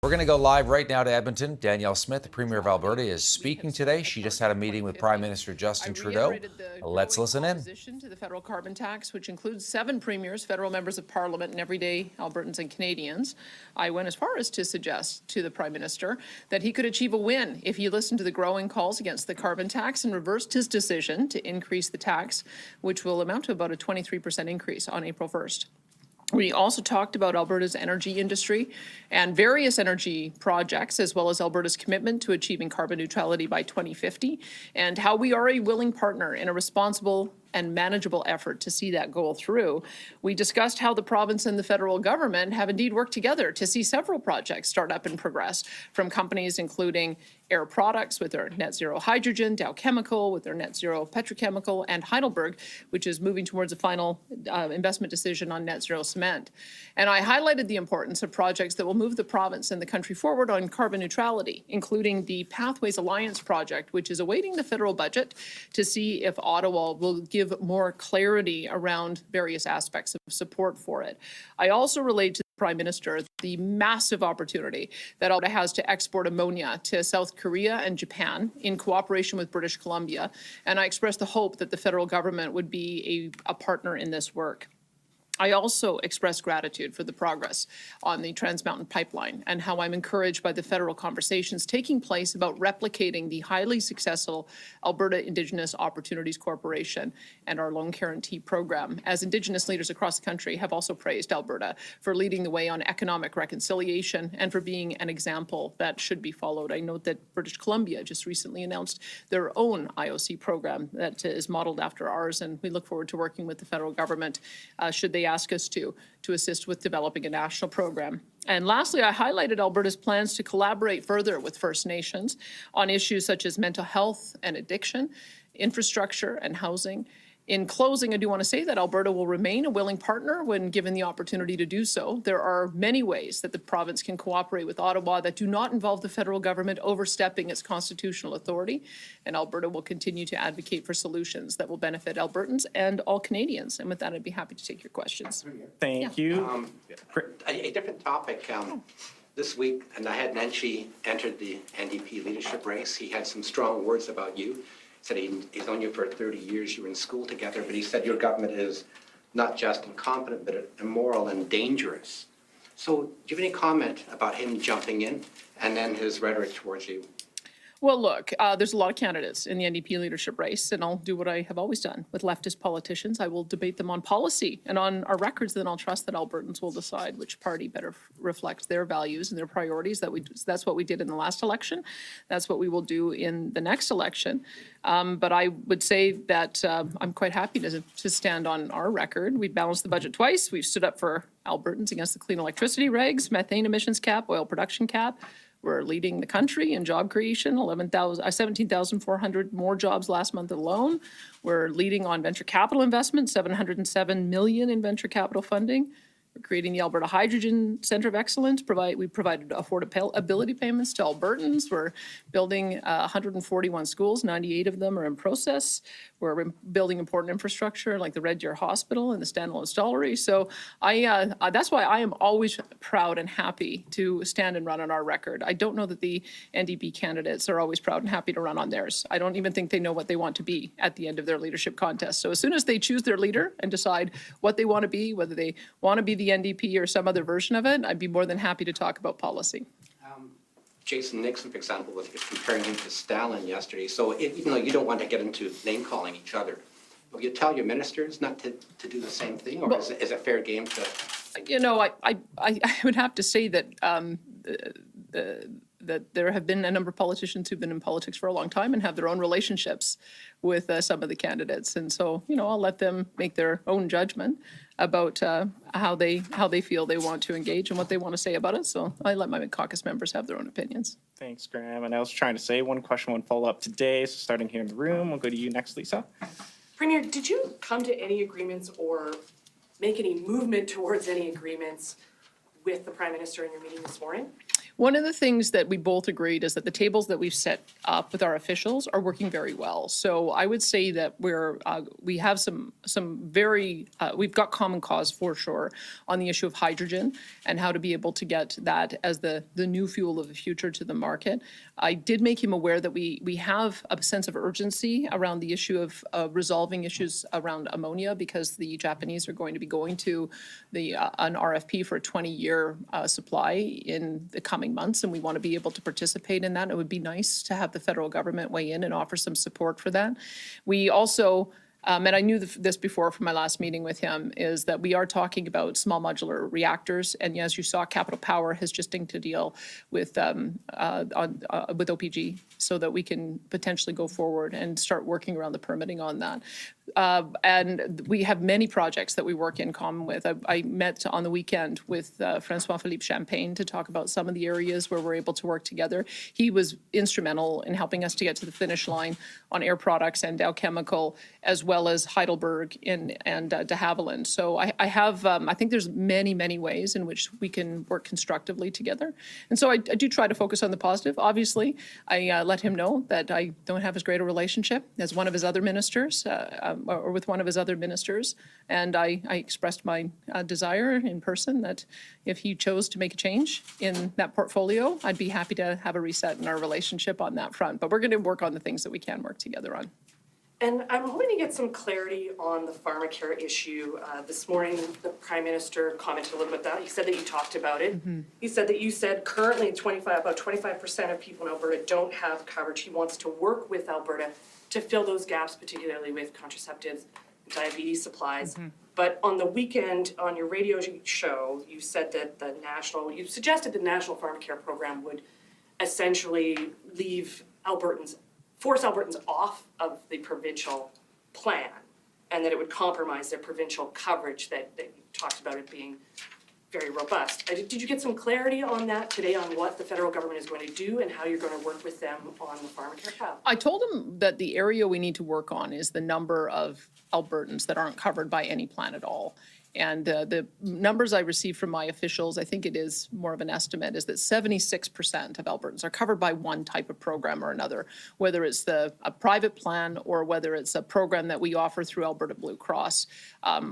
We're going to go live right now to Edmonton. Danielle Smith, the Premier of Alberta, is speaking today. She just had a meeting with Prime Minister Justin Trudeau. Let's listen in. Opposition to the federal carbon tax, which includes 7 premiers, federal members of parliament, and everyday Albertans and Canadians. I went as far as to suggest to the Prime Minister that he could achieve a win if he listened to the growing calls against the carbon tax and reversed his decision to increase the tax, which will amount to about a 23% increase on April 1st. We also talked about Alberta's energy industry and various energy projects, as well as Alberta's commitment to achieving carbon neutrality by 2050, and how we are a willing partner in a responsible and manageable effort to see that goal through. We discussed how the province and the federal government have indeed worked together to see several projects start up and progress, from companies including Air Products with their net zero hydrogen, Dow Chemical with their net zero petrochemical, and Heidelberg, which is moving towards a final investment decision on net zero cement. And I highlighted the importance of projects that will move the province and the country forward on carbon neutrality, including the Pathways Alliance project, which is awaiting the federal budget to see if Ottawa will give more clarity around various aspects of support for it. I also relayed to the Prime Minister the massive opportunity that Alberta has to export ammonia to South Korea and Japan in cooperation with British Columbia, and I expressed the hope that the federal government would be a partner in this work. I also expressed gratitude for the progress on the Trans Mountain Pipeline and how I'm encouraged by the federal conversations taking place about replicating the highly successful Alberta Indigenous Opportunities Corporation and our loan guarantee program, as Indigenous leaders across the country have also praised Alberta for leading the way on economic reconciliation and for being an example that should be followed. I note that British Columbia just recently announced their own IOC program that is modeled after ours, and we look forward to working with the federal government should they ask us to assist with developing a national program. And lastly, I highlighted Alberta's plans to collaborate further with First Nations on issues such as mental health and addiction, infrastructure and housing. In closing, I do want to say that Alberta will remain a willing partner when given the opportunity to do so. There are many ways that the province can cooperate with Ottawa that do not involve the federal government overstepping its constitutional authority, and Alberta will continue to advocate for solutions that will benefit Albertans and all Canadians. And with that, I'd be happy to take your questions. Thank you. A different topic. This week, Nenshi entered the NDP leadership race. He had some strong words about you. Said he's known you for 30 years, you were in school together, but he said your government is not just incompetent, but immoral and dangerous. So do you have any comment about him jumping in and then his rhetoric towards you? Well, look, there's a lot of candidates in the NDP leadership race, and I'll do what I have always done with leftist politicians. I will debate them on policy and on our records, then I'll trust that Albertans will decide which party better reflects their values and their priorities. That's what we did in the last election. That's what we will do in the next election. But I would say that I'm quite happy to stand on our record. We've balanced the budget twice. We've stood up for Albertans against the clean electricity regs, methane emissions cap, oil production cap. We're leading the country in job creation, 17,400 more jobs last month alone. We're leading on venture capital investment, $707 million in venture capital funding. We're creating the Alberta Hydrogen Centre of Excellence. We provided affordability payments to Albertans. We're building 141 schools, 98 of them are in process. We're building important infrastructure like the Red Deer Hospital and the standalone stollery. So that's why I am always proud and happy to stand and run on our record. I don't know that the NDP candidates are always proud and happy to run on theirs. I don't even think they know what they want to be at the end of their leadership contest. So as soon as they choose their leader and decide what they want to be, whether they want to be the NDP or some other version of it, I'd be more than happy to talk about policy. Jason Nixon, for example, was comparing him to Stalin yesterday. So even though you don't want to get into name-calling each other, will you tell your ministers not to do the same thing, or well, is it fair game to? You know, I would have to say that that there have been a number of politicians who've been in politics for a long time and have their own relationships with some of the candidates. And so, you know, I'll let them make their own judgment about how they feel they want to engage and what they want to say about it. So I let my caucus members have their own opinions. Thanks, Graham. And I was trying to say one question, one follow-up today. So starting here in the room, we'll go to you next, Lisa. Premier, did you come to any agreements or make any movement towards any agreements with the Prime Minister in your meeting this morning? One of the things that we both agreed is that the tables that we've set up with our officials are working very well. So I would say that we have we've got common cause for sure on the issue of hydrogen and how to be able to get that as the new fuel of the future to the market. I did make him aware that we have a sense of urgency around the issue of resolving issues around ammonia, because the Japanese are going to be going to an RFP for a 20-year supply in the coming months, and we want to be able to participate in that. It would be nice to have the federal government weigh in and offer some support for that. We also, and I knew this before from my last meeting with him, is that we are talking about small modular reactors. And as you saw, Capital Power has just inked a deal with OPG so that we can potentially go forward and start working around the permitting on that. And we have many projects that we work in common with. I met on the weekend with Francois-Philippe Champagne to talk about some of the areas where we're able to work together. He was instrumental in helping us to get to the finish line on Air Products and Dow Chemical, as well as Heidelberg and de Havilland. So I think there's many, many ways in which we can work constructively together. And so I do try to focus on the positive. Obviously, I let him know that I don't have as great a relationship as one of his other ministers, or with one of his other ministers. And I expressed my desire in person that if he chose to make a change in that portfolio, I'd be happy to have a reset in our relationship on that front. But we're going to work on the things that we can work together on. And I'm hoping to get some clarity on the Pharmacare issue. This morning, the Prime Minister commented a little bit that. He said that you talked about it. Mm-hmm. He said that you said currently about 25% of people in Alberta don't have coverage. He wants to work with Alberta to fill those gaps, particularly with contraceptives and diabetes supplies. Mm-hmm. But on the weekend, on your radio show, you said that you suggested the National Pharmacare Program would essentially force Albertans off of the provincial plan, and that it would compromise their provincial coverage that you talked about it being very robust. Did you get some clarity on that today, on what the federal government is going to do and how you're going to work with them on the Pharmacare path? I told him that the area we need to work on is the number of Albertans that aren't covered by any plan at all. And the numbers I received from my officials, I think it is more of an estimate, is that 76% of Albertans are covered by one type of program or another, whether it's a private plan or whether it's a program that we offer through Alberta Blue Cross,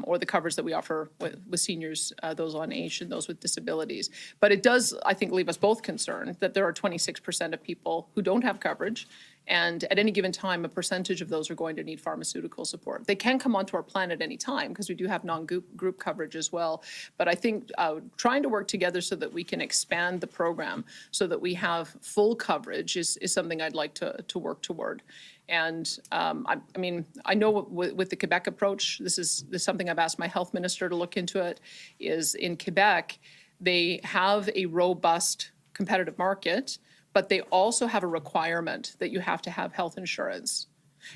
or the coverage that we offer with seniors, those on age and those with disabilities. But it does, I think, leave us both concerned that there are 26% of people who don't have coverage. And at any given time, a percentage of those are going to need pharmaceutical support. They can come onto our plan at any time because we do have non-group coverage as well. But I think trying to work together so that we can expand the program so that we have full coverage is something I'd like to work toward. And I know with the Quebec approach, this is something I've asked my health minister to look into it, is in Quebec, they have a robust competitive market, but they also have a requirement that you have to have health insurance.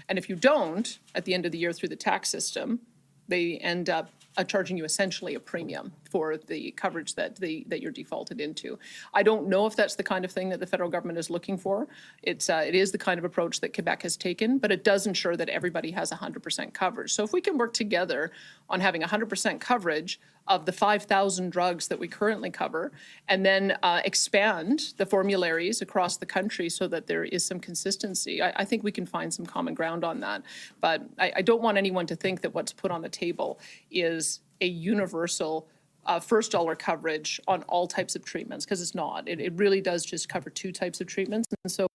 And if you don't, at the end of the year through the tax system, they end up charging you essentially a premium for the coverage that you're defaulted into. I don't know if that's the kind of thing that the federal government is looking for. It is the kind of approach that Quebec has taken, but it does ensure that everybody has 100% coverage. So if we can work together on having 100% coverage of the 5,000 drugs that we currently cover, and then expand the formularies across the country so that there is some consistency, I think we can find some common ground on that. But I don't want anyone to think that what's put on the table is a universal first dollar coverage on all types of treatments, because it's not. It really does just cover two types of treatments. And so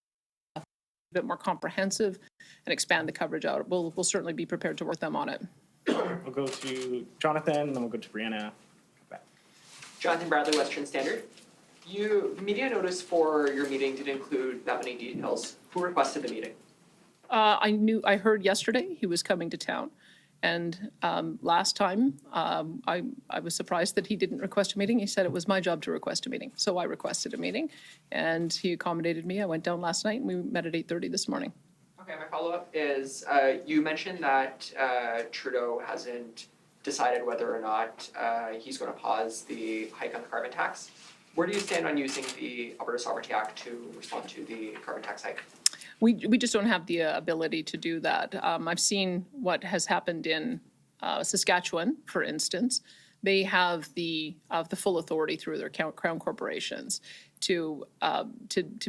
a bit more comprehensive and expand the coverage out. We'll certainly be prepared to work them on it. We'll go to Jonathan, and then we'll go to Brianna. Jonathan Bradley, Western Standard. Media notice for your meeting didn't include that many details. Who requested the meeting? I heard yesterday he was coming to town. And last time, I was surprised that he didn't request a meeting. He said it was my job to request a meeting. So I requested a meeting, and he accommodated me. I went down last night, and we met at 8:30 this morning. Okay, my follow-up is, you mentioned that Trudeau hasn't decided whether or not he's going to pause the hike on the carbon tax. Where do you stand on using the Alberta Sovereignty Act to respond to the carbon tax hike? We just don't have the ability to do that. I've seen what has happened in Saskatchewan, for instance. They have the full authority through their crown corporations. to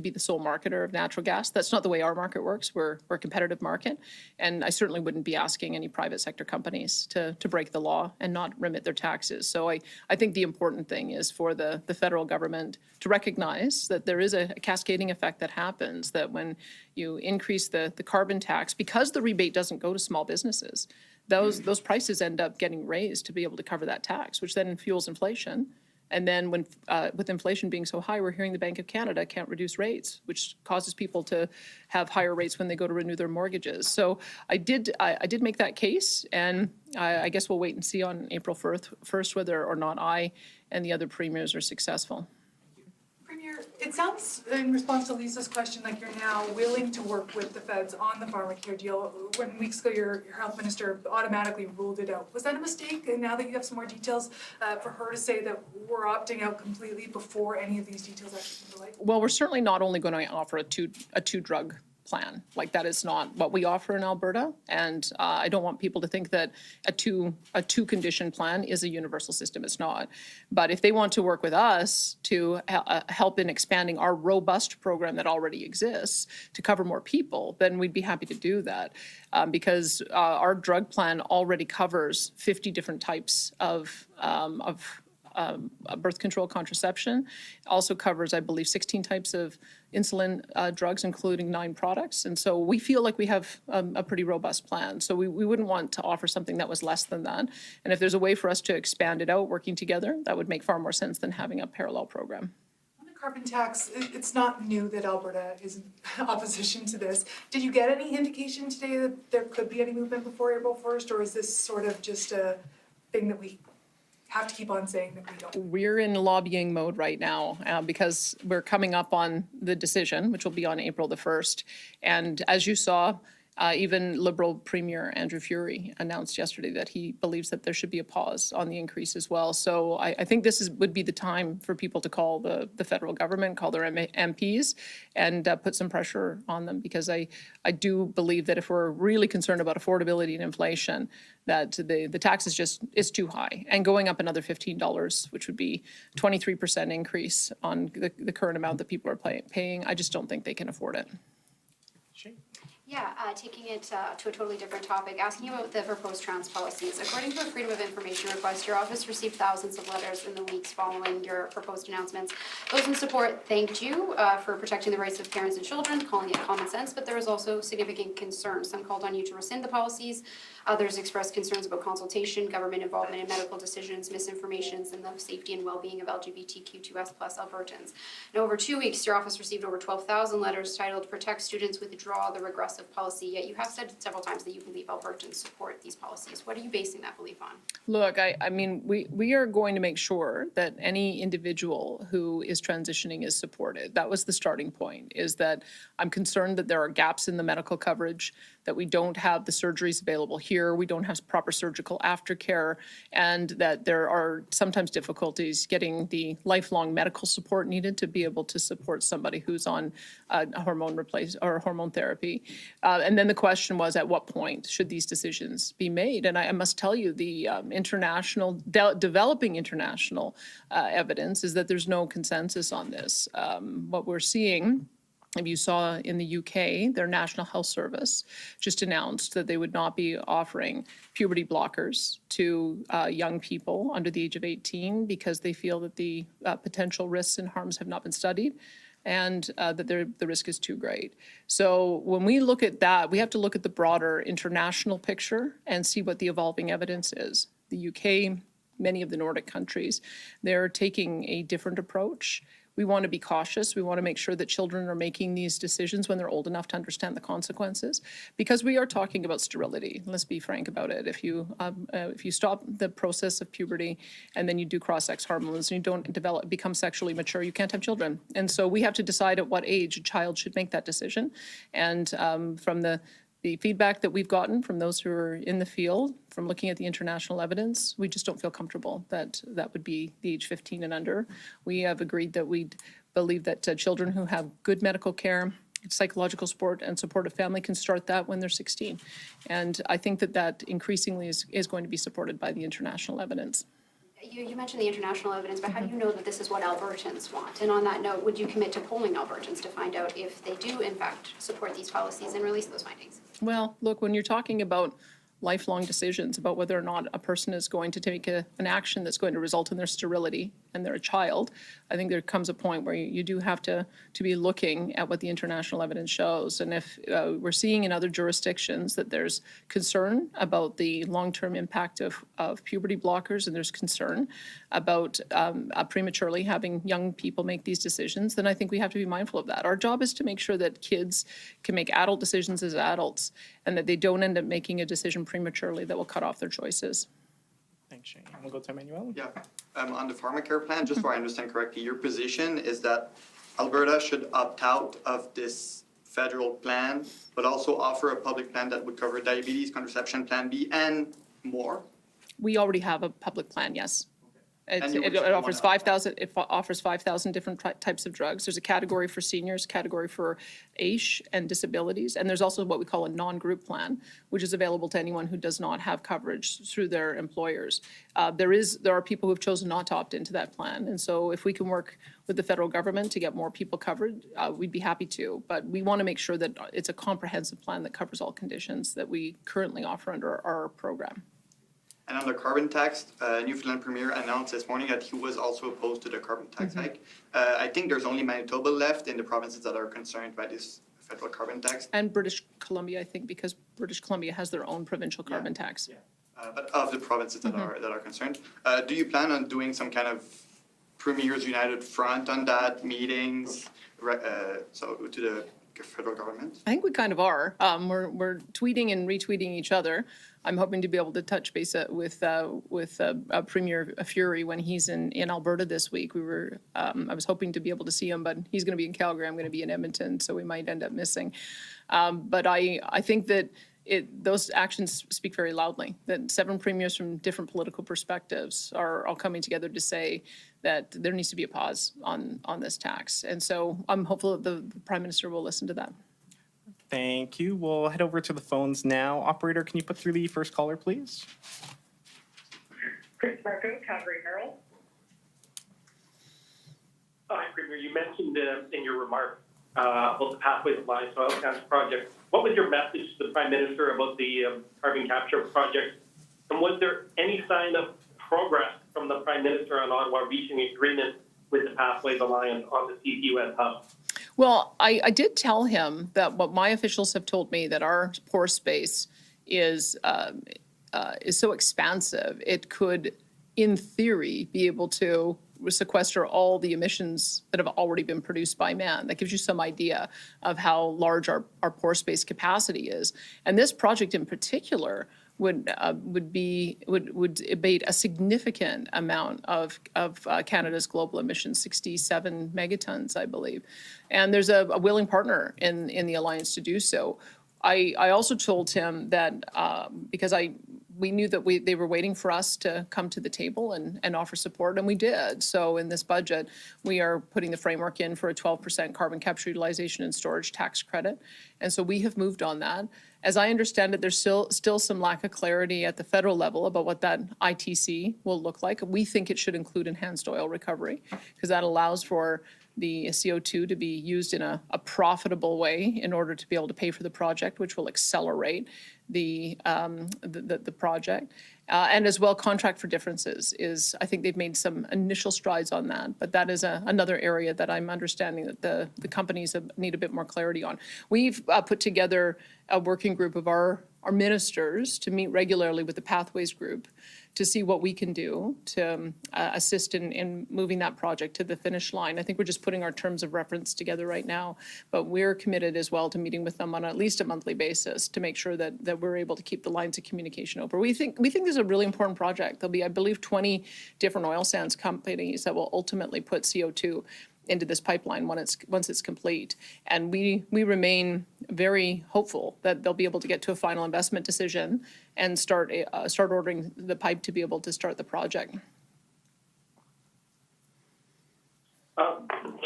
be the sole marketer of natural gas. That's not the way our market works. We're a competitive market, and I certainly wouldn't be asking any private sector companies to break the law and not remit their taxes. So I think the important thing is for the federal government to recognize that there is a cascading effect that happens, that when you increase the carbon tax, because the rebate doesn't go to small businesses, those prices end up getting raised to be able to cover that tax, which then fuels inflation. And then when, with inflation being so high, we're hearing the Bank of Canada can't reduce rates, which causes people to have higher rates when they go to renew their mortgages. So I did make that case, and I guess we'll wait and see on April 1st whether or not I and the other premiers are successful. Premier, it sounds in response to Lisa's question like you're now willing to work with the feds on the Pharmacare deal. When weeks ago your health minister automatically ruled it out. Was that a mistake? And now that you have some more details, for her to say that we're opting out completely before any of these details actually come to light? Well, we're certainly not only going to offer a two-drug plan. Like, that is not what we offer in Alberta, and I don't want people to think that a two-condition plan is a universal system. It's not. But if they want to work with us to help in expanding our robust program that already exists to cover more people, then we'd be happy to do that, because our drug plan already covers 50 different types of birth control contraception. It also covers, I believe, 16 types of insulin drugs, including 9 products. And so we feel like we have a pretty robust plan. So we wouldn't want to offer something that was less than that. And if there's a way for us to expand it out working together, that would make far more sense than having a parallel program. On the carbon tax, it's not new that Alberta is in opposition to this. Did you get any indication today that there could be any movement before April 1st, or is this sort of just a thing that we have to keep on saying that we don't? We're in lobbying mode right now because we're coming up on the decision, which will be on April the 1st. And as you saw, even Liberal Premier Andrew Furey announced yesterday that he believes that there should be a pause on the increase as well. So I think this would be the time for people to call the federal government, call their MPs, and put some pressure on them, because I do believe that if we're really concerned about affordability and inflation, that the tax is too high. And going up another $15, which would be 23% increase on the current amount that people are paying, I just don't think they can afford it. Yeah, taking it to a totally different topic, asking about the proposed trans policies. According to a Freedom of Information request, your office received thousands of letters in the weeks following your proposed announcements. Those in support thanked you for protecting the rights of parents and children, calling it common sense, but there was also significant concern. Some called on you to rescind the policies. Others expressed concerns about consultation, government involvement in medical decisions, misinformations, and the safety and well-being of LGBTQ2S+ Albertans. In over 2 weeks, your office received over 12,000 letters titled "Protect Students, Withdraw the Regressive Policy," yet you have said several times that you believe Albertans support these policies. What are you basing that belief on? Look, I mean, we are going to make sure that any individual who is transitioning is supported. That was the starting point, is that I'm concerned that there are gaps in the medical coverage, that we don't have the surgeries available here, we don't have proper surgical aftercare, and that there are sometimes difficulties getting the lifelong medical support needed to be able to support somebody who's on hormone therapy. And then the question was, at what point should these decisions be made? And I must tell you, the developing international evidence is that there's no consensus on this. What we're seeing, if you saw in the UK, their National Health Service just announced that they would not be offering puberty blockers to young people under the age of 18 because they feel that the potential risks and harms have not been studied, and that the risk is too great. So when we look at that, we have to look at the broader international picture and see what the evolving evidence is. The UK, many of the Nordic countries, they're taking a different approach. We want to be cautious. We want to make sure that children are making these decisions when they're old enough to understand the consequences, because we are talking about sterility. Let's be frank about it. If you stop the process of puberty and then you do cross-sex hormones and you don't become sexually mature, you can't have children. And so we have to decide at what age a child should make that decision. And from the feedback that we've gotten from those who are in the field, from looking at the international evidence, we just don't feel comfortable that that would be the age 15 and under. We have agreed that we believe that children who have good medical care, psychological support, and supportive family can start that when they're 16. And I think that increasingly is going to be supported by the international evidence. You mentioned the international evidence, but how do you know that this is what Albertans want? And on that note, would you commit to polling Albertans to find out if they do in fact support these policies and release those findings? Well, look, when you're talking about lifelong decisions about whether or not a person is going to take an action that's going to result in their sterility and they're a child, I think there comes a point where you do have to be looking at what the international evidence shows. And if we're seeing in other jurisdictions that there's concern about the long-term impact of puberty blockers, and there's concern about prematurely having young people make these decisions, then I think we have to be mindful of that. Our job is to make sure that kids can make adult decisions as adults and that they don't end up making a decision prematurely that will cut off their choices. Thanks, Shane. We'll go to Emmanuel. Yeah, on the Pharmacare plan, just so I understand correctly, your position is that Alberta should opt out of this federal plan, but also offer a public plan that would cover diabetes, contraception, Plan B, and more? We already have a public plan, yes. And you would It still offers wanna- 5,000. It offers 5,000 different types of drugs. There's a category for seniors, category for age and disabilities, and there's also what we call a non-group plan, which is available to anyone who does not have coverage through their employers. There are people who have chosen not to opt into that plan, and so if we can work with the federal government to get more people covered, we'd be happy to. But we want to make sure that it's a comprehensive plan that covers all conditions that we currently offer under our program. And on the carbon tax, Newfoundland Premier announced this morning that he was also opposed to the carbon tax hike. I think there's only Manitoba left in the provinces that are concerned by this federal carbon tax. And British Columbia, I think, because British Columbia has their own provincial carbon tax. But of the provinces that are concerned, do you plan on doing some kind of Premiers United Front on that, meetings, so to the federal government? I think we kind of are. We're tweeting and retweeting each other. I'm hoping to be able to touch base with Premier Fury when he's in Alberta this week. I was hoping to be able to see him, but he's going to be in Calgary. I'm going to be in Edmonton, so we might end up missing. But I think that those actions speak very loudly, that 7 premiers from different political perspectives are all coming together to say that there needs to be a pause on this tax. And so I'm hopeful that the Prime Minister will listen to that. Thank you. We'll head over to the phones now. Operator, can you put through the first caller, please? Chris Marco, Calgary Herald. Hi, Premier. You mentioned in your remarks about the Pathways Alliance oil sands project. What was your message to the Prime Minister about the carbon capture project? And was there any sign of progress from the Prime Minister on Ottawa reaching agreement with the Pathways Alliance on the CCUS hub? Well, I did tell him that what my officials have told me, that our pore space is so expansive, it could, in theory, be able to sequester all the emissions that have already been produced by man. That gives you some idea of how large our pore space capacity is. And this project in particular would abate a significant amount of Canada's global emissions, 67 megatons, I believe. And there's a willing partner in the alliance to do so. I also told him that because we knew that they were waiting for us to come to the table and offer support, and we did. So in this budget, we are putting the framework in for a 12% carbon capture utilization and storage tax credit. And so we have moved on that. As I understand it, there's still some lack of clarity at the federal level about what that ITC will look like. We think it should include enhanced oil recovery because that allows for the CO2 to be used in a profitable way in order to be able to pay for the project, which will accelerate the project. And as well, contract for differences is, I think they've made some initial strides on that, but that is another area that I'm understanding that the companies need a bit more clarity on. We've put together a working group of our ministers to meet regularly with the Pathways Group to see what we can do to assist in moving that project to the finish line. I think we're just putting our terms of reference together right now, but we're committed as well to meeting with them on at least a monthly basis to make sure that we're able to keep the lines of communication open. We think this is a really important project. There'll be, I believe, 20 different oil sands companies that will ultimately put CO2 into this pipeline once it's complete. And we remain very hopeful that they'll be able to get to a final investment decision and start ordering the pipe to be able to start the project.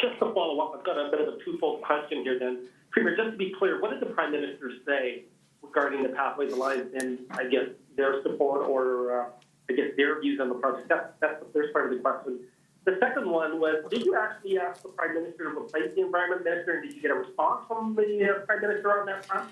Just to follow up, I've got a bit of a twofold question here then. Premier, just to be clear, what did the Prime Minister say regarding the Pathways Alliance and, I guess, their support or I guess, their views on the project. That's the first part of the question. The second one was, did you actually ask the Prime Minister to replace the Environment Minister, and did you get a response from the Prime Minister on that front?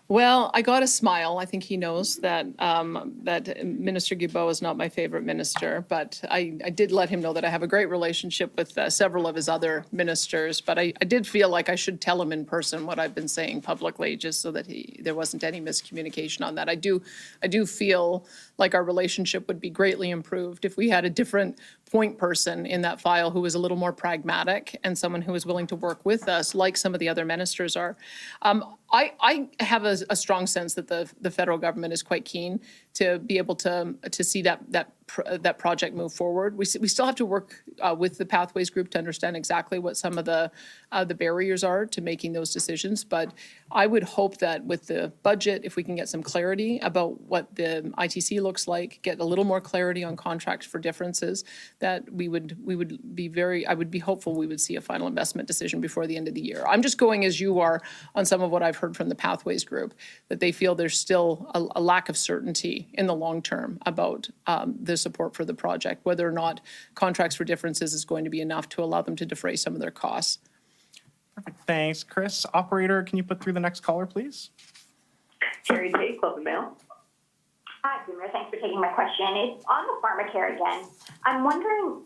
Well, I got a smile. I think he knows that that Minister Guilbeault is not my favorite minister, but I did let him know that I have a great relationship with several of his other ministers. But I did feel like I should tell him in person what I've been saying publicly, just so that there wasn't any miscommunication on that. I do feel like our relationship would be greatly improved if we had a different point person in that file who was a little more pragmatic and someone who was willing to work with us, like some of the other ministers are. I have a strong sense that the federal government is quite keen to be able to see that project move forward. We still have to work with the Pathways Group to understand exactly what some of the barriers are to making those decisions. But I would hope that with the budget, if we can get some clarity about what the ITC looks like, get a little more clarity on contracts for differences, that I would be hopeful we would see a final investment decision before the end of the year. I'm just going as you are on some of what I've heard from the Pathways Group, that they feel there's still a lack of certainty in the long term about the support for the project, whether or not contracts for differences is going to be enough to allow them to defray some of their costs. Perfect. Thanks, Chris. Operator, can you put through the next caller, please? Terry Tate, Globe and Mail. Hi, Premier. Thanks for taking my question. It's on the Pharmacare again. I'm wondering,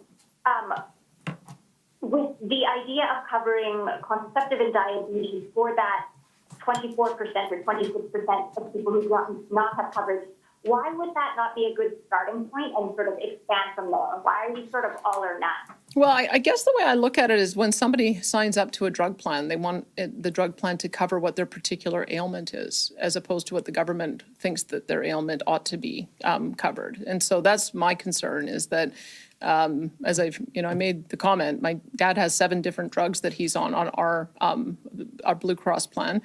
with the idea of covering contraceptive and diabetes for that 24% or 26% of people who do not have coverage, why would that not be a good starting point and sort of expand from there? Why are you sort of all or none? Well, I guess the way I look at it is when somebody signs up to a drug plan, they want the drug plan to cover what their particular ailment is, as opposed to what the government thinks that their ailment ought to be covered. And so that's my concern, is that as I made the comment, my dad has 7 different drugs that he's on our Blue Cross plan.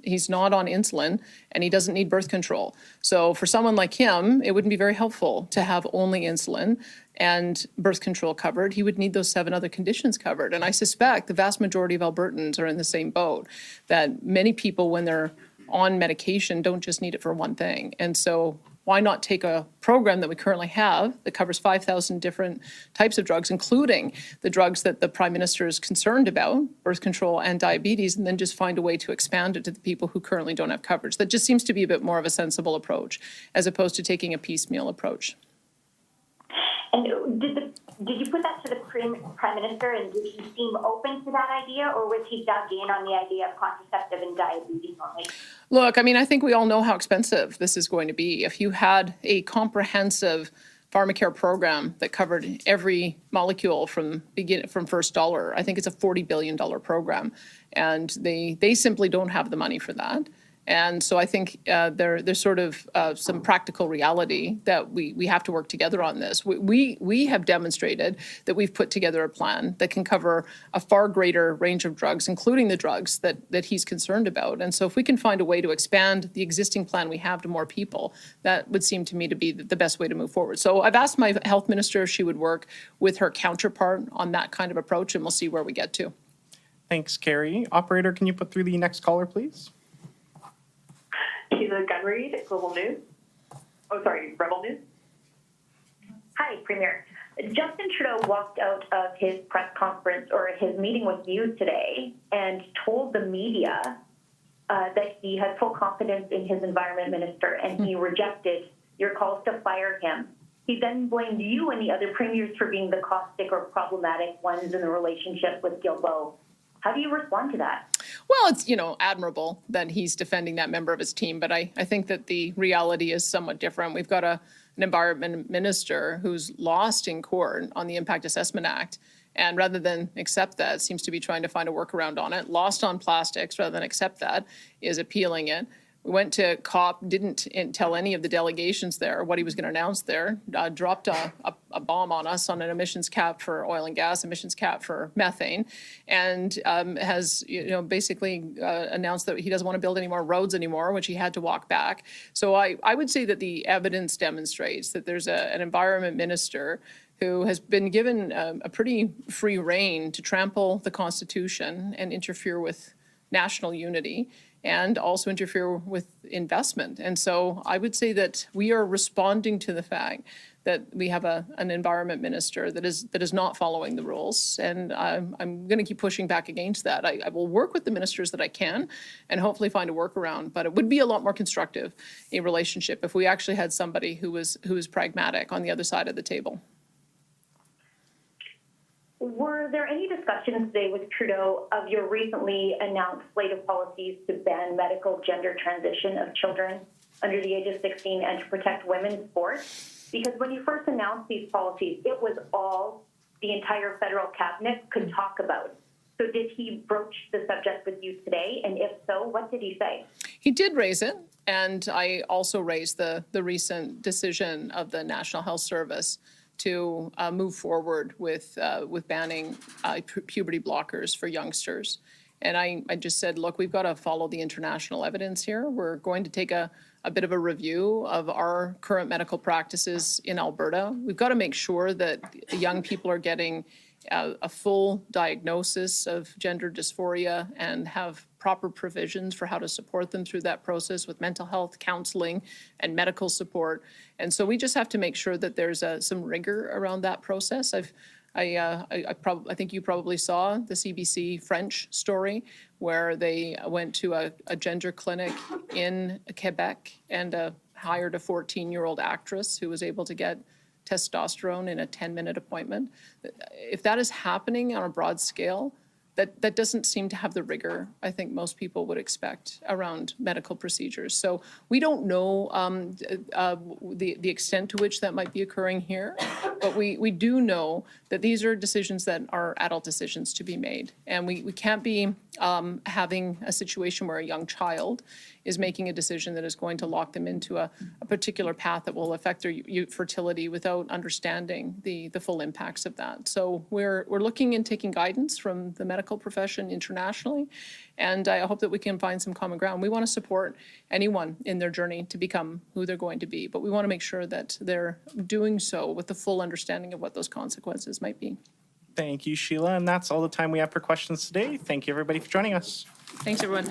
He's not on insulin, and he doesn't need birth control. So for someone like him, it wouldn't be very helpful to have only insulin and birth control covered. He would need those 7 other conditions covered. And I suspect the vast majority of Albertans are in the same boat, that many people, when they're on medication, don't just need it for one thing. And so why not take a program that we currently have that covers 5,000 different types of drugs, including the drugs that the Prime Minister is concerned about, birth control and diabetes, and then just find a way to expand it to the people who currently don't have coverage. That just seems to be a bit more of a sensible approach, as opposed to taking a piecemeal approach. And did you put that to the Prime Minister, and did he seem open to that idea, or was he dug in on the idea of contraceptive and diabetes only? Look, I mean, I think we all know how expensive this is going to be. If you had a comprehensive Pharmacare program that covered every molecule from first dollar, I think it's a $40 billion program, and they simply don't have the money for that. And so I think there's sort of some practical reality that we have to work together on this. We have demonstrated that we've put together a plan that can cover a far greater range of drugs, including the drugs that he's concerned about. And so if we can find a way to expand the existing plan we have to more people, that would seem to me to be the best way to move forward. So I've asked my health minister if she would work with her counterpart on that kind of approach, and we'll see where we get to. Thanks, Carrie. Operator, can you put through the next caller, please? Sheila Gunreed, Global News. Rebel News. Hi, Premier. Justin Trudeau walked out of his press conference or his meeting with you today and told the media that he had full confidence in his environment minister, and he rejected your calls to fire him. He then blamed you and the other premiers for being the caustic or problematic ones in the relationship with Guilbeault. How do you respond to that? Well, it's, admirable that he's defending that member of his team, but I think that the reality is somewhat different. We've got an environment minister who's lost in court on the Impact Assessment Act, and rather than accept that, seems to be trying to find a workaround on it. Lost on plastics, rather than accept that, is appealing it. We went to COP, didn't tell any of the delegations there what he was going to announce there, dropped a bomb on us on an emissions cap for oil and gas, emissions cap for methane, and has basically announced that he doesn't want to build any more roads anymore, which he had to walk back. So I would say that the evidence demonstrates that there's an environment minister who has been given a pretty free rein to trample the Constitution and interfere with national unity, and also interfere with investment. And so I would say that we are responding to the fact that we have an environment minister that is not following the rules. And I'm going to keep pushing back against that. I will work with the ministers that I can and hopefully find a workaround. But it would be a lot more constructive, a relationship, if we actually had somebody who was pragmatic on the other side of the table. Were there any discussions today with Trudeau of your recently announced slate of policies to ban medical gender transition of children under the age of 16 and to protect women's sports? Because when you first announced these policies, it was all the entire federal cabinet could talk about. So did he broach the subject with you today? And if so, what did he say? He did raise it. And I also raised the recent decision of the National Health Service to move forward with banning puberty blockers for youngsters. And I just said, look, we've got to follow the international evidence here. We're going to take a bit of a review of our current medical practices in Alberta. We've got to make sure that young people are getting a full diagnosis of gender dysphoria and have proper provisions for how to support them through that process with mental health counseling and medical support. And so we just have to make sure that there's some rigor around that process. I think you probably saw the CBC French story where they went to a gender clinic in Quebec and hired a 14-year-old actress who was able to get testosterone in a 10-minute appointment. If that is happening on a broad scale, that doesn't seem to have the rigor I think most people would expect around medical procedures. So we don't know the extent to which that might be occurring here, but we do know that these are decisions that are adult decisions to be made. And we can't be having a situation where a young child is making a decision that is going to lock them into a particular path that will affect their fertility without understanding the full impacts of that. So we're looking and taking guidance from the medical profession internationally, and I hope that we can find some common ground. We want to support anyone in their journey to become who they're going to be, but we want to make sure that they're doing so with the full understanding of what those consequences might be. Thank you, Sheila. And that's all the time we have for questions today. Thank you, everybody, for joining us. Thanks, everyone.